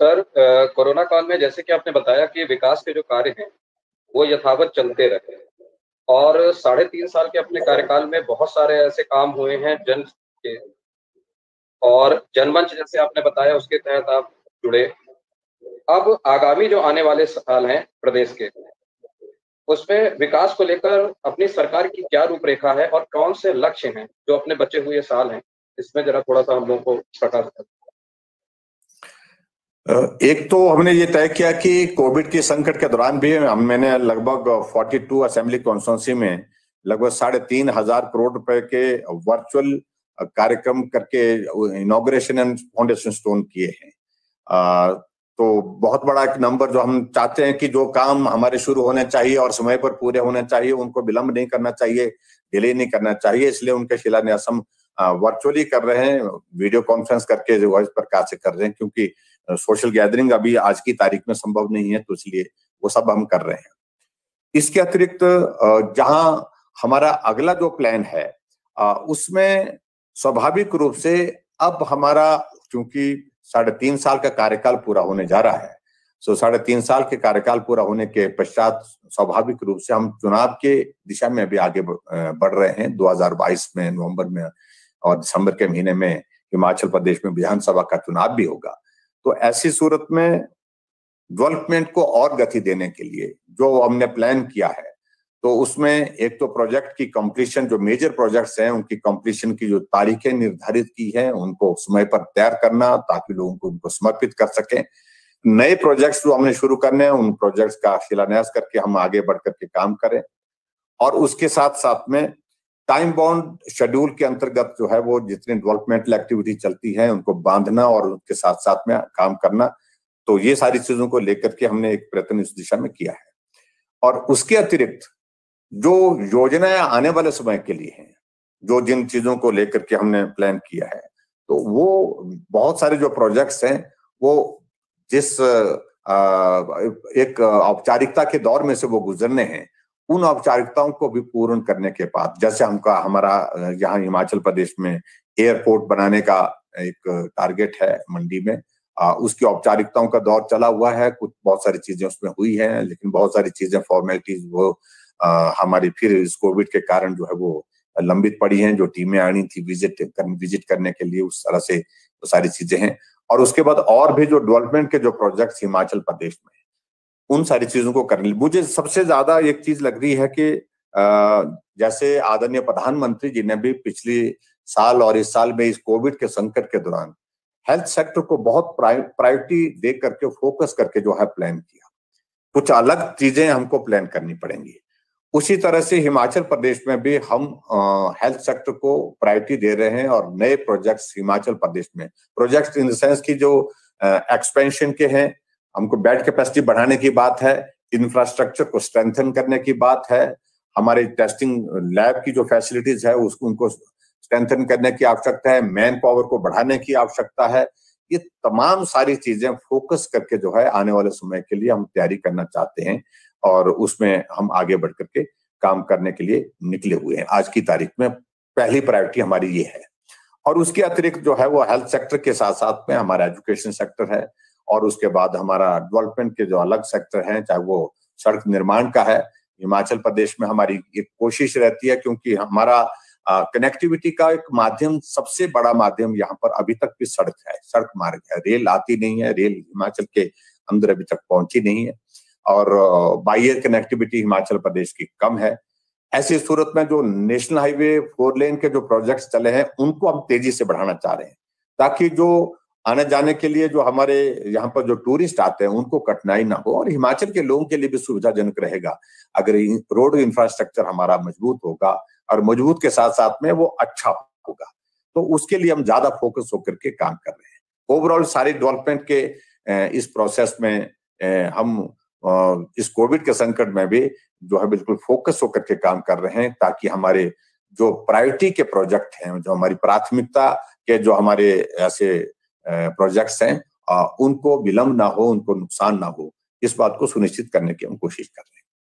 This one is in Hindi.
सर, कोरोना काल में जैसे कि आपने बताया कि विकास के जो कार्य हैं, वो यथावत चलते रहे और 3.5 साल के अपने कार्यकाल में बहुत सारे ऐसे काम हुए हैं जन के। और जनमंच जैसे आपने बताया उसके तहत आप जुड़े। अब आगामी जो आने वाले साल हैं प्रदेश के, उसमें विकास को लेकर अपनी सरकार की क्या रूपरेखा है और कौन से लक्ष्य हैं जो अपने बचे हुए साल हैं? इसमें ज़रा थोड़ा-सा हम लोगों को प्रकाश डालें। एक तो हमने ये तय किया कि कोविड के संकट के दौरान भी मैंने लगभग 42 असेंबली कॉन्स्टिट्यूंसी में लगभग 3,500 करोड़ रुपए के वर्चुअल कार्यक्रम करके इनॉग्रेशन एंड फाउंडेशन स्टोन किए हैं। तो बहुत बड़ा एक नंबर जो हम चाहते हैं कि जो काम हमारे शुरू होने चाहिए और समय पर पूरे होने चाहिए, उनको विलंब नहीं करना चाहिए, डिले नहीं करना चाहिए, इसलिए उनके शिलान्यास हम वर्चुअली कर रहे हैं, वीडियो कॉन्फ्रेंस करके जो इस प्रकार से कर रहे हैं, क्योंकि सोशल गैदरिंग अभी आज की तारीख में संभव नहीं है, तो इसलिए वो सब हम कर रहे हैं। इसके अतिरिक्त जहां हमारा अगला जो प्लान है उसमें स्वाभाविक रूप से अब हमारा, क्योंकि 3.5 साल का कार्यकाल पूरा होने जा रहा है, 3.5 साल के कार्यकाल पूरा होने के पश्चात स्वाभाविक रूप से हम चुनाव के दिशा में भी आगे बढ़ रहे हैं। 2022 में नवंबर में और दिसंबर के महीने में हिमाचल प्रदेश में विधानसभा का चुनाव भी होगा। तो ऐसी सूरत में डेवलपमेंट को और गति देने के लिए जो हमने प्लान किया है, तो उसमें एक तो प्रोजेक्ट की कंप्लीशन, जो मेजर प्रोजेक्ट्स हैं उनकी कंप्लीशन की जो तारीखें निर्धारित की हैं उनको समय पर तैयार करना, ताकि लोगों को उनको समर्पित कर सकें। नए प्रोजेक्ट्स जो हमने शुरू करने हैं, उन प्रोजेक्ट्स का शिलान्यास करके हम आगे बढ़ करके काम करें। और उसके साथ साथ में टाइम बाउंड शेड्यूल के अंतर्गत जो है वो जितनी डेवलपमेंटल एक्टिविटी चलती है उनको बांधना और उसके साथ साथ में काम करना। तो ये सारी चीजों को लेकर के हमने एक प्रयत्न इस दिशा में किया है। और उसके अतिरिक्त जो योजनाएं आने वाले समय के लिए हैं, जो जिन चीजों को लेकर के हमने प्लान किया है, तो वो बहुत सारे जो प्रोजेक्ट्स हैं वो जिस एक औपचारिकता के दौर में से वो गुजरने हैं, उन औपचारिकताओं को भी पूर्ण करने के बाद, जैसे हमारा यहाँ हिमाचल प्रदेश में एयरपोर्ट बनाने का एक टारगेट है मंडी में, उसकी औपचारिकताओं का दौर चला हुआ है। कुछ बहुत सारी चीजें उसमें हुई हैं, लेकिन बहुत सारी चीजें फॉर्मेलिटीज वो हमारी फिर इस कोविड के कारण जो है वो लंबित पड़ी हैं। जो टीमें आनी थी विजिट करने के लिए, उस तरह से वो सारी चीजें हैं। और उसके बाद और भी जो डेवलपमेंट के जो प्रोजेक्ट्स हिमाचल प्रदेश में, उन सारी चीजों को करने। मुझे सबसे ज्यादा एक चीज लग रही है कि जैसे आदरणीय प्रधानमंत्री जी ने भी पिछले साल और इस साल में इस कोविड के संकट के दौरान हेल्थ सेक्टर को बहुत प्रायोरिटी दे करके, फोकस करके जो है प्लान किया। कुछ अलग चीजें हमको प्लान करनी पड़ेंगी। उसी तरह से हिमाचल प्रदेश में भी हम हेल्थ सेक्टर को प्रायोरिटी दे रहे हैं और नए प्रोजेक्ट्स हिमाचल प्रदेश में, प्रोजेक्ट्स इन द सेंस की जो एक्सपेंशन के हैं, हमको बेड कैपेसिटी बढ़ाने की बात है, इंफ्रास्ट्रक्चर को स्ट्रेंथन करने की बात है, हमारे टेस्टिंग लैब की जो फैसिलिटीज है उसको उनको स्ट्रेंथन करने की आवश्यकता है, मैन पावर को बढ़ाने की आवश्यकता है। ये तमाम सारी चीजें फोकस करके जो है आने वाले समय के लिए हम तैयारी करना चाहते हैं और उसमें हम आगे बढ़ करके काम करने के लिए निकले हुए हैं। आज की तारीख में पहली प्रायोरिटी हमारी ये है। और उसके अतिरिक्त जो है वो हेल्थ सेक्टर के साथ साथ में हमारा एजुकेशन सेक्टर है, और उसके बाद हमारा डेवलपमेंट के जो अलग सेक्टर हैं, चाहे वो सड़क निर्माण का है। हिमाचल प्रदेश में हमारी एक कोशिश रहती है, क्योंकि हमारा कनेक्टिविटी का एक माध्यम, सबसे बड़ा माध्यम यहाँ पर अभी तक भी सड़क है, सड़क मार्ग है। रेल आती नहीं है, रेल हिमाचल के अंदर अभी तक पहुंची नहीं है, और बाह्य कनेक्टिविटी हिमाचल प्रदेश की कम है। ऐसी सूरत में जो नेशनल हाईवे 4 लेन के जो प्रोजेक्ट्स चले हैं उनको हम तेजी से बढ़ाना चाह रहे हैं, ताकि जो आने जाने के लिए जो हमारे यहाँ पर जो टूरिस्ट आते हैं उनको कठिनाई ना हो, और हिमाचल के लोगों के लिए भी सुविधाजनक रहेगा अगर रोड इंफ्रास्ट्रक्चर हमारा मजबूत होगा, और मजबूत के साथ साथ में वो अच्छा होगा। तो उसके लिए हम ज्यादा फोकस होकर के काम कर रहे हैं। ओवरऑल सारी डेवलपमेंट के इस प्रोसेस में हम इस कोविड के संकट में भी जो है बिल्कुल फोकस होकर के काम कर रहे हैं, ताकि हमारे जो प्रायोरिटी के प्रोजेक्ट हैं, जो हमारी प्राथमिकता के जो हमारे ऐसे प्रोजेक्ट्स हैं, उनको विलंब ना हो, उनको नुकसान ना हो, इस बात को सुनिश्चित करने की हम कोशिश कर रहे हैं।